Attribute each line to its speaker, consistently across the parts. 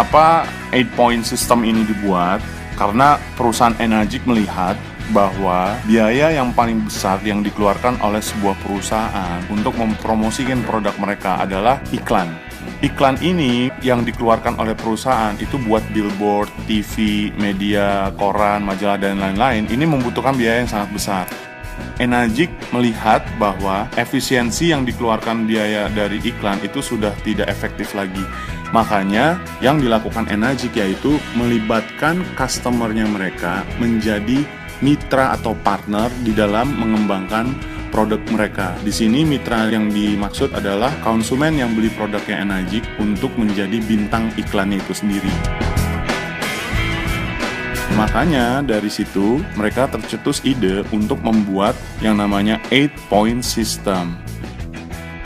Speaker 1: Kenapa 8-point system ini dibuat? Karena perusahaan Enagic melihat bahwa biaya yang paling besar yang dikeluarkan oleh sebuah perusahaan untuk mempromosikan produk mereka adalah iklan. Iklan ini yang dikeluarkan oleh perusahaan itu buat billboard, TV, media, koran, majalah, dan lain-lain. Ini membutuhkan biaya yang sangat besar. Enagic melihat bahwa efisiensi yang dikeluarkan biaya dari iklan itu sudah tidak efektif lagi. Makanya yang dilakukan Enagic yaitu melibatkan customer-nya mereka menjadi mitra atau partner di dalam mengembangkan produk mereka. Di sini mitra yang dimaksud adalah konsumen yang beli produknya Enagic untuk menjadi bintang iklannya itu sendiri. Makanya dari situ mereka tercetus ide untuk membuat yang namanya 8-point system.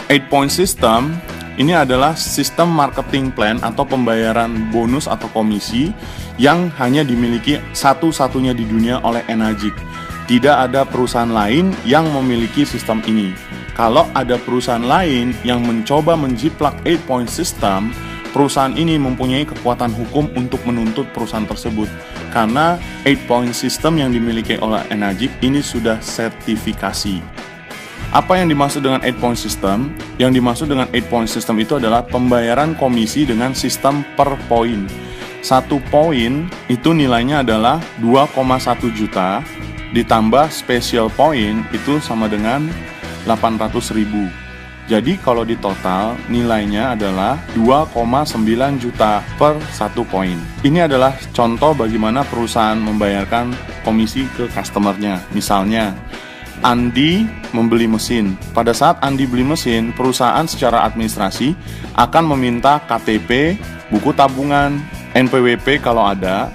Speaker 1: 8-point system ini adalah sistem marketing plan atau pembayaran bonus atau komisi yang hanya dimiliki satu-satunya di dunia oleh Enagic. Tidak ada perusahaan lain yang memiliki sistem ini. Kalau ada perusahaan lain yang mencoba menjiplak 8-point system, perusahaan ini mempunyai kekuatan hukum untuk menuntut perusahaan tersebut. Karena 8-point system yang dimiliki oleh Enagic ini sudah sertifikasi. Apa yang dimaksud dengan 8-point system? Yang dimaksud dengan 8-point system itu adalah pembayaran komisi dengan sistem per poin. 1 poin itu nilainya adalah 2,1 juta, ditambah special point itu sama dengan 800.000. Jadi kalau di total nilainya adalah 2,9 juta per 1 poin. Ini adalah contoh bagaimana perusahaan membayarkan komisi ke customer-nya. Misalnya Andi membeli mesin. Pada saat Andi beli mesin, perusahaan secara administrasi akan meminta KTP, buku tabungan, NPWP kalau ada,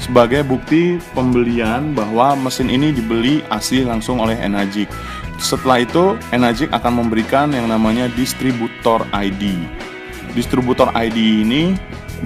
Speaker 1: sebagai bukti pembelian bahwa mesin ini dibeli asli langsung oleh Enagic. Setelah itu, Enagic akan memberikan yang namanya distributor ID. Distributor ID ini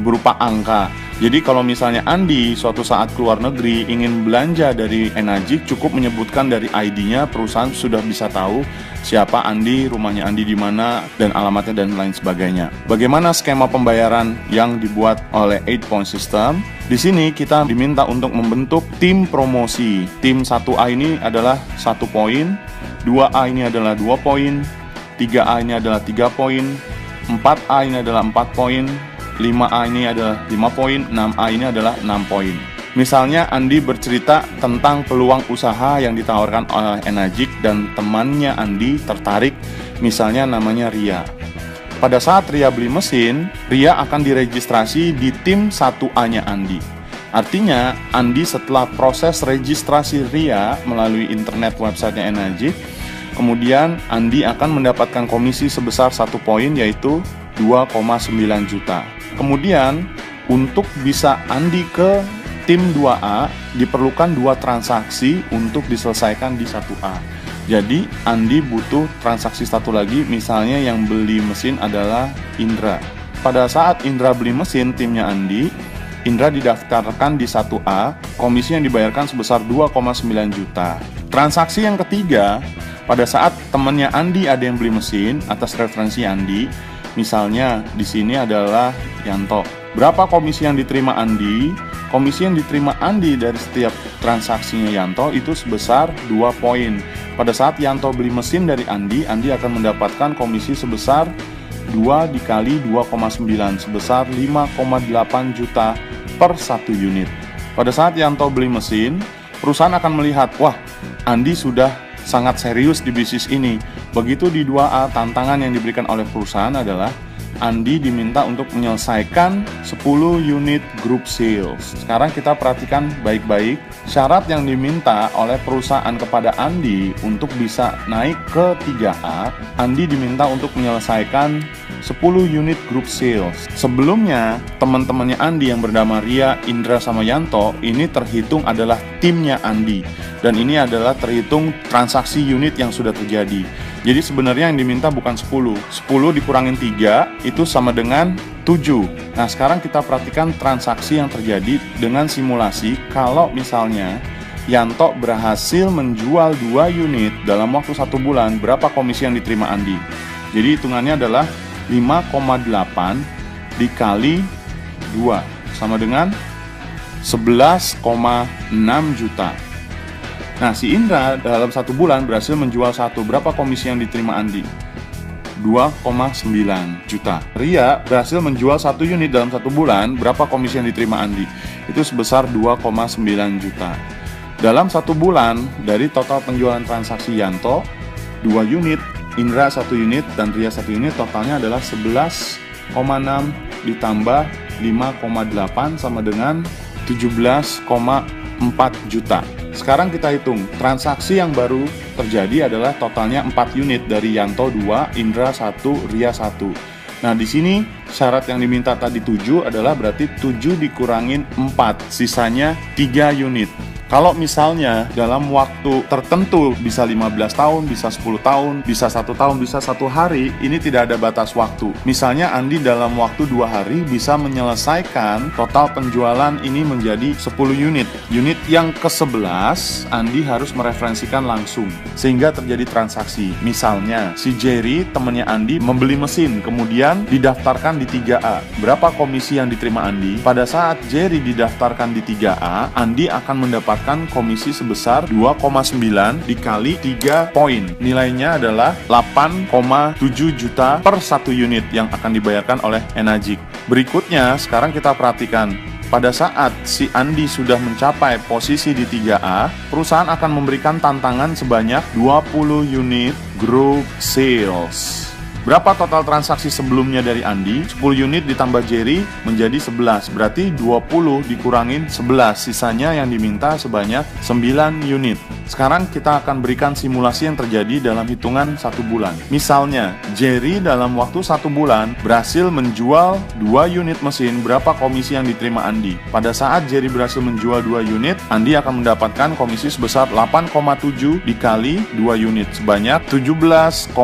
Speaker 1: berupa angka. Jadi kalau misalnya Andi suatu saat keluar negeri ingin belanja dari Enagic, cukup menyebutkan dari ID-nya, perusahaan sudah bisa tahu siapa Andi, rumahnya Andi di mana, dan alamatnya dan lain sebagainya. Bagaimana skema pembayaran yang dibuat oleh 8-point system? Di sini kita diminta untuk membentuk tim promosi. Tim 1A ini adalah 1 poin, 2A ini adalah 2 poin, 3A ini adalah 3 poin, 4A ini adalah 4 poin, 5A ini adalah 5 poin, 6A ini adalah 6 poin. Misalnya Andi bercerita tentang peluang usaha yang ditawarkan oleh Enagic dan temannya Andi tertarik, misalnya namanya Ria. Pada saat Ria beli mesin, Ria akan diregistrasi di tim 1A-nya Andi. Artinya, Andi setelah proses registrasi Ria melalui internet websitenya Enagic, kemudian Andi akan mendapatkan komisi sebesar 1 poin yaitu 2,9 juta. Kemudian untuk bisa Andi ke tim 2A diperlukan 2 transaksi untuk diselesaikan di 1A. Jadi Andi butuh transaksi 1 lagi, misalnya yang beli mesin adalah Indra. Pada saat Indra beli mesin timnya Andi, Indra didaftarkan di 1A, komisi yang dibayarkan sebesar 2,9 juta. Transaksi yang ketiga, pada saat temannya Andi ada yang beli mesin atas referensi Andi, misalnya di sini adalah Yanto. Berapa komisi yang diterima Andi? Komisi yang diterima Andi dari setiap transaksinya Yanto itu sebesar 2 poin. Pada saat Yanto beli mesin dari Andi akan mendapatkan komisi sebesar 2 dikali 2,9 sebesar 5,8 juta per 1 unit. Pada saat Yanto beli mesin, perusahaan akan melihat, wah, Andi sudah sangat serius di bisnis ini. Begitu di 2A, tantangan yang diberikan oleh perusahaan adalah Andi diminta untuk menyelesaikan 10 unit group sales. Sekarang kita perhatikan baik-baik syarat yang diminta oleh perusahaan kepada Andi untuk bisa naik ke 3A. Andi diminta untuk menyelesaikan 10 unit group sales. Sebelumnya, teman-temannya Andi yang bernama Ria, Indra, sama Yanto ini terhitung adalah timnya Andi. Dan ini adalah terhitung transaksi unit yang sudah terjadi. Jadi sebenarnya yang diminta bukan 10. 10 dikurangin 3 itu sama dengan 7. Nah sekarang kita perhatikan transaksi yang terjadi dengan simulasi. Kalau misalnya Yanto berhasil menjual 2 unit dalam waktu 1 bulan, berapa komisi yang diterima Andi? Jadi hitungannya adalah 5,8 dikali 2 sama dengan 11,6 juta. Nah, si Indra dalam 1 bulan berhasil menjual 1. Berapa komisi yang diterima Andi? 2,9 juta. Ria berhasil menjual 1 unit dalam 1 bulan. Berapa komisi yang diterima Andi? Itu sebesar 2,9 juta. Dalam 1 bulan, dari total penjualan transaksi Yanto 2 unit, Indra 1 unit, dan Ria 1 unit, totalnya adalah 11,6 ditambah 5,8 sama dengan 17,4 juta. Sekarang kita hitung, transaksi yang baru terjadi adalah totalnya 4 unit dari Yanto 2, Indra 1, Ria 1. Nah, di sini syarat yang diminta tadi 7 adalah berarti 7 dikurangin 4, sisanya 3 unit. Kalau misalnya dalam waktu tertentu bisa 15 tahun, bisa 10 tahun, bisa 1 tahun, bisa 1 hari, ini tidak ada batas waktu. Misalnya Andi dalam waktu 2 hari bisa menyelesaikan total penjualan ini menjadi 10 unit. Unit yang ke-11 Andi harus mereferensikan langsung sehingga terjadi transaksi. Misalnya si Jerry temannya Andi membeli mesin kemudian didaftarkan di 3A. Berapa komisi yang diterima Andi? Pada saat Jerry didaftarkan di 3A, Andi akan mendapatkan komisi sebesar 2,9 dikali 3 poin. Nilainya adalah 8,7 juta per 1 unit yang akan dibayarkan oleh Enagic. Berikutnya, sekarang kita perhatikan. Pada saat si Andi sudah mencapai posisi di 3A, perusahaan akan memberikan tantangan sebanyak 20 unit group sales. Berapa total transaksi sebelumnya dari Andi? 10 unit ditambah Jerry menjadi 11. Berarti 20 dikurangin 11. Sisanya yang diminta sebanyak 9 unit. Sekarang kita akan berikan simulasi yang terjadi dalam hitungan 1 bulan. Misalnya, Jerry dalam waktu 1 bulan berhasil menjual 2 unit mesin. Berapa komisi yang diterima Andi? Pada saat Jerry berhasil menjual 2 unit, Andi akan mendapatkan komisi sebesar 8,7 dikali 2 unit sebanyak 17,4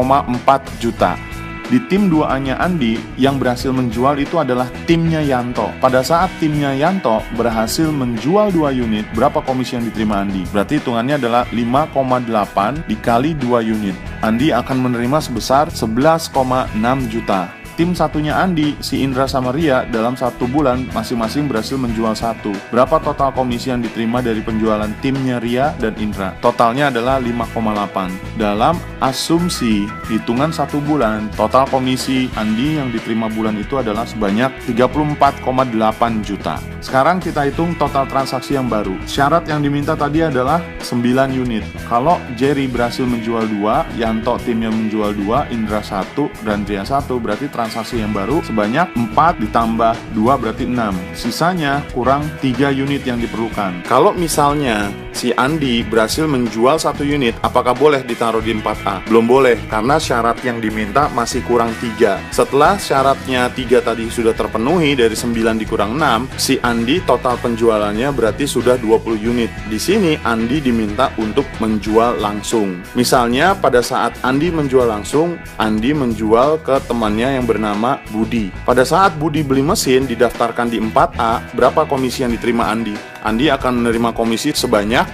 Speaker 1: juta. Di tim 2A-nya Andi, yang berhasil menjual itu adalah timnya Yanto. Pada saat timnya Yanto berhasil menjual 2 unit, berapa komisi yang diterima Andi? Berarti hitungannya adalah 5,8 dikali 2 unit. Andi akan menerima sebesar 11,6 juta. Tim satunya Andi, si Indra sama Ria, dalam 1 bulan masing-masing berhasil menjual 1. Berapa total komisi yang diterima dari penjualan timnya Ria dan Indra? Totalnya adalah 5,8. Dalam asumsi hitungan 1 bulan, total komisi Andi yang diterima bulan itu adalah sebanyak 34,8 juta. Sekarang kita hitung total transaksi yang baru. Syarat yang diminta tadi adalah 9 unit. Kalau Jerry berhasil menjual 2, Yanto timnya menjual 2, Indra 1, dan Ria 1, berarti transaksi yang baru sebanyak 4 ditambah 2 berarti 6. Sisanya kurang 3 unit yang diperlukan. Kalau misalnya si Andi berhasil menjual 1 unit, apakah boleh ditaruh di 4A? Belum boleh, karena syarat yang diminta masih kurang 3. Setelah syaratnya 3 tadi sudah terpenuhi, dari 9 dikurang 6, si Andi total penjualannya berarti sudah 20 unit. Di sini Andi diminta untuk menjual langsung. Misalnya pada saat Andi menjual langsung, Andi menjual ke temannya yang bernama Budi. Pada saat Budi beli mesin didaftarkan di 4A, berapa komisi yang diterima Andi? Andi akan menerima komisi sebanyak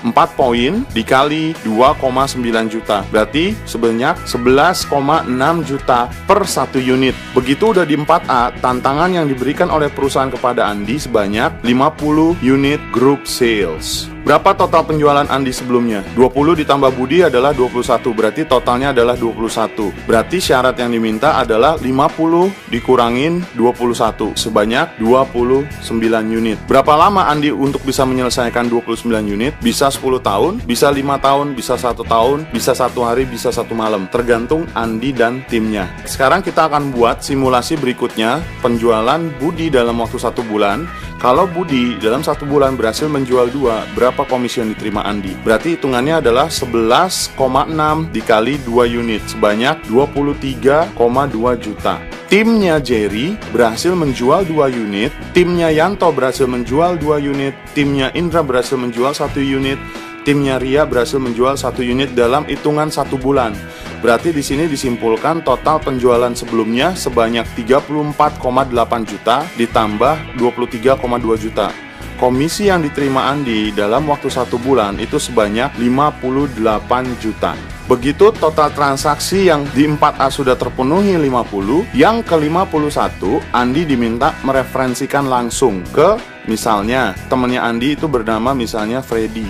Speaker 1: 4 poin dikali 2,9 juta. Berarti sebanyak 11,6 juta per 1 unit. Begitu udah di 4A, tantangan yang diberikan oleh perusahaan kepada Andi sebanyak 50 unit group sales. Berapa total penjualan Andi sebelumnya? 20 ditambah Budi adalah 21, berarti totalnya adalah 21. Berarti syarat yang diminta adalah 50 dikurangin 21, sebanyak 29 unit. Berapa lama Andi untuk bisa menyelesaikan 29 unit? Bisa 10 tahun, bisa 5 tahun, bisa 1 tahun, bisa 1 hari, bisa 1 malam. Tergantung Andi dan timnya. Sekarang kita akan buat simulasi berikutnya, penjualan Budi dalam waktu 1 bulan. Kalau Budi dalam 1 bulan berhasil menjual 2, berapa komisi yang diterima Andi? Berarti hitungannya adalah 11,6 dikali 2 unit, sebanyak 23,2 juta. Timnya Jerry berhasil menjual 2 unit, timnya Yanto berhasil menjual 2 unit, timnya Indra berhasil menjual 1 unit, timnya Ria berhasil menjual 1 unit dalam hitungan 1 bulan. Berarti di sini disimpulkan total penjualan sebelumnya sebanyak 34,8 juta ditambah 23,2 juta. komisi yang diterima Andi dalam waktu 1 bulan itu sebanyak 58 juta. Begitu total transaksi yang di 4A sudah terpenuhi 50, yang ke-51 Andi diminta mereferensikan langsung ke misalnya temannya Andi itu bernama misalnya Freddy.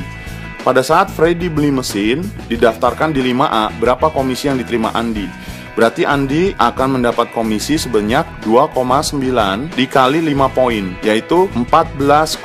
Speaker 1: Pada saat Freddy beli mesin, didaftarkan di 5A, berapa komisi yang diterima Andi? Berarti Andi akan mendapat komisi sebanyak 2,9 dikali 5 poin, yaitu 14,5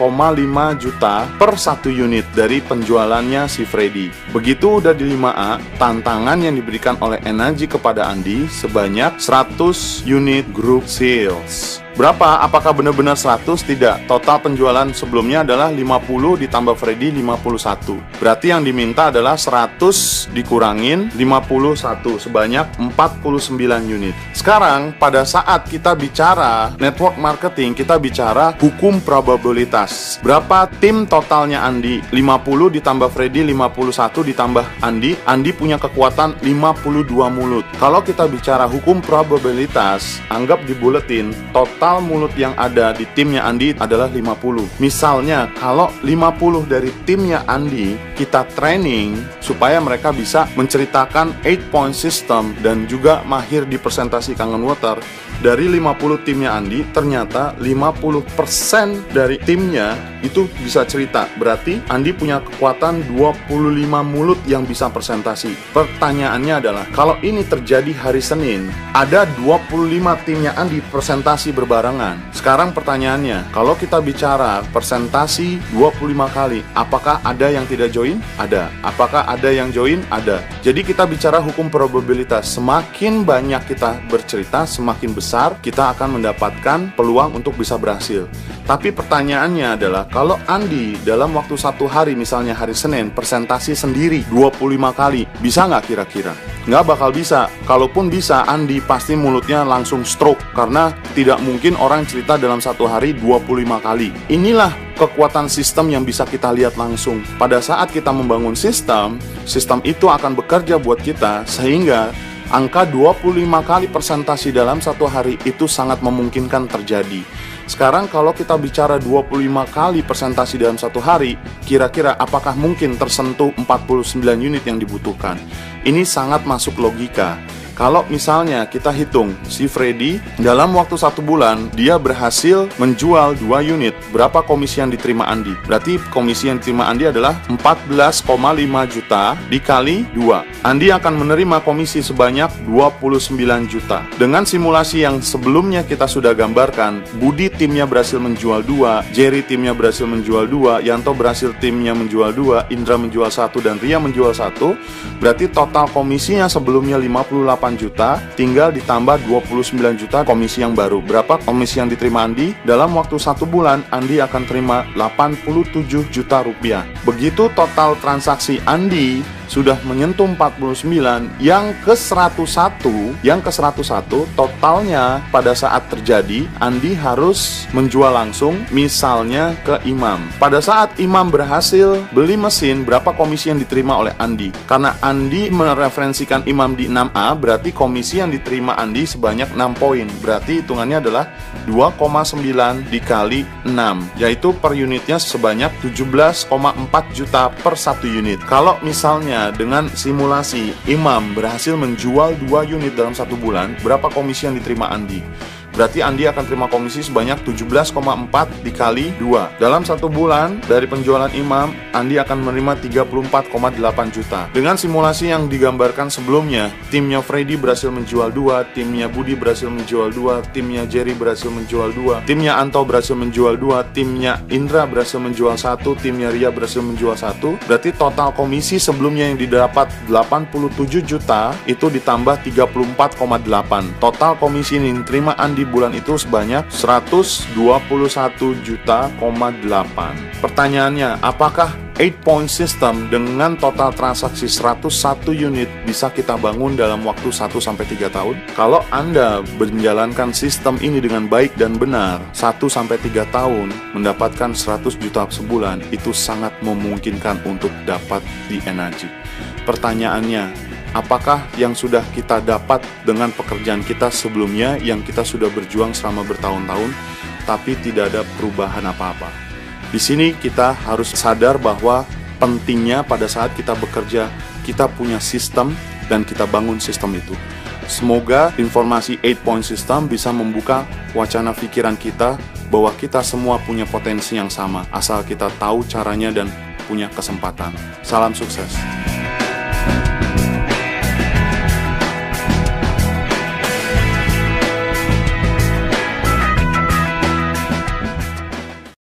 Speaker 1: juta per 1 unit dari penjualannya si Freddy. Begitu udah di 5A, tantangan yang diberikan oleh Energy kepada Andi sebanyak 100 unit group sales. Berapa? Apakah benar-benar 100? Tidak. Total penjualan sebelumnya adalah 50 ditambah Freddy 51. Berarti yang diminta adalah 100 dikurangin 51, sebanyak 49 unit. Sekarang pada saat kita bicara network marketing, kita bicara hukum probabilitas. Berapa tim totalnya Andi? 50 ditambah Freddy 51 ditambah Andi. Andi punya kekuatan 52 mulut. Kalau kita bicara hukum probabilitas, anggap di buletin total mulut yang ada di timnya Andi adalah 50. Misalnya, kalau 50 dari timnya Andi kita training supaya mereka bisa menceritakan 8-point system dan juga mahir di presentasi Kangen Water, dari 50 timnya Andi, ternyata 50% dari timnya itu bisa cerita. Berarti Andi punya kekuatan 25 mulut yang bisa presentasi. Pertanyaannya adalah, kalau ini terjadi hari Senin, ada 25 timnya Andi presentasi berbarengan. Sekarang pertanyaannya, kalau kita bicara presentasi 25 kali, apakah ada yang tidak join? Ada. Apakah ada yang join? Ada. Jadi kita bicara hukum probabilitas. Semakin banyak kita bercerita, semakin besar kita akan mendapatkan peluang untuk bisa berhasil. Tapi pertanyaannya adalah, kalau Andi dalam waktu 1 hari, misalnya hari Senin, presentasi sendiri 25 kali, bisa nggak kira-kira? Nggak bakal bisa. Kalaupun bisa, Andi pasti mulutnya langsung stroke, karena tidak mungkin orang cerita dalam 1 hari 25 kali. Inilah kekuatan sistem yang bisa kita lihat langsung. Pada saat kita membangun sistem itu akan bekerja buat kita, sehingga angka 25 kali presentasi dalam 1 hari itu sangat memungkinkan terjadi. Sekarang kalau kita bicara 25 kali presentasi dalam 1 hari, kira-kira apakah mungkin tersentuh 49 unit yang dibutuhkan? Ini sangat masuk logika. Kalau misalnya kita hitung, si Freddy dalam waktu 1 bulan, dia berhasil menjual 2 unit. Berapa komisi yang diterima Andi? Berarti komisi yang diterima Andi adalah 14,5 juta dikali 2. Andi akan menerima komisi sebanyak 29 juta. Dengan simulasi yang sebelumnya kita sudah gambarkan, Budi timnya berhasil menjual 2, Jerry timnya berhasil menjual 2, Yanto berhasil timnya menjual 2, Indra menjual 1, dan Ria menjual 1. Berarti total komisinya sebelumnya 58 juta, tinggal ditambah 29 juta komisi yang baru. Berapa komisi yang diterima Andi? Dalam waktu 1 bulan, Andi akan terima 87 juta rupiah. Begitu total transaksi Andi sudah menyentuh 49, yang ke-101 totalnya pada saat terjadi, Andi harus menjual langsung misalnya ke Imam. Pada saat Imam berhasil beli mesin, berapa komisi yang diterima oleh Andi? Karena Andi mereferensikan Imam di 6A, berarti komisi yang diterima Andi sebanyak 6 poin. Berarti hitungannya adalah 2,9 dikali 6, yaitu per unitnya sebanyak 17,4 juta per 1 unit. Kalau misalnya dengan simulasi Imam berhasil menjual 2 unit dalam 1 bulan, berapa komisi yang diterima Andi? Berarti Andi akan terima komisi sebanyak 17,4 dikali 2. Dalam 1 bulan dari penjualan Imam, Andi akan menerima 34,8 juta. Dengan simulasi yang digambarkan sebelumnya, timnya Freddy berhasil menjual 2, timnya Budi berhasil menjual 2, timnya Jerry berhasil menjual 2, timnya Anto berhasil menjual 2, timnya Indra berhasil menjual 1, timnya Ria berhasil menjual 1. Berarti total komisi sebelumnya yang didapat 87 juta, itu ditambah 34,8. Total komisi yang diterima Andi bulan itu sebanyak 121 juta, 8. Pertanyaannya, apakah 8-point system dengan total transaksi 101 unit bisa kita bangun dalam waktu 1-3 tahun? Kalau Anda menjalankan sistem ini dengan baik dan benar, 1-3 tahun mendapatkan 100 juta sebulan, itu sangat memungkinkan untuk dapat di Energy. Pertanyaannya, apakah yang sudah kita dapat dengan pekerjaan kita sebelumnya yang kita sudah berjuang selama bertahun-tahun, tapi tidak ada perubahan apa-apa? Di sini kita harus sadar bahwa pentingnya pada saat kita bekerja, kita punya sistem dan kita bangun sistem itu. Semoga informasi 8-point system bisa membuka wacana pikiran kita bahwa kita semua punya potensi yang sama, asal kita tahu caranya dan punya kesempatan. Salam sukses.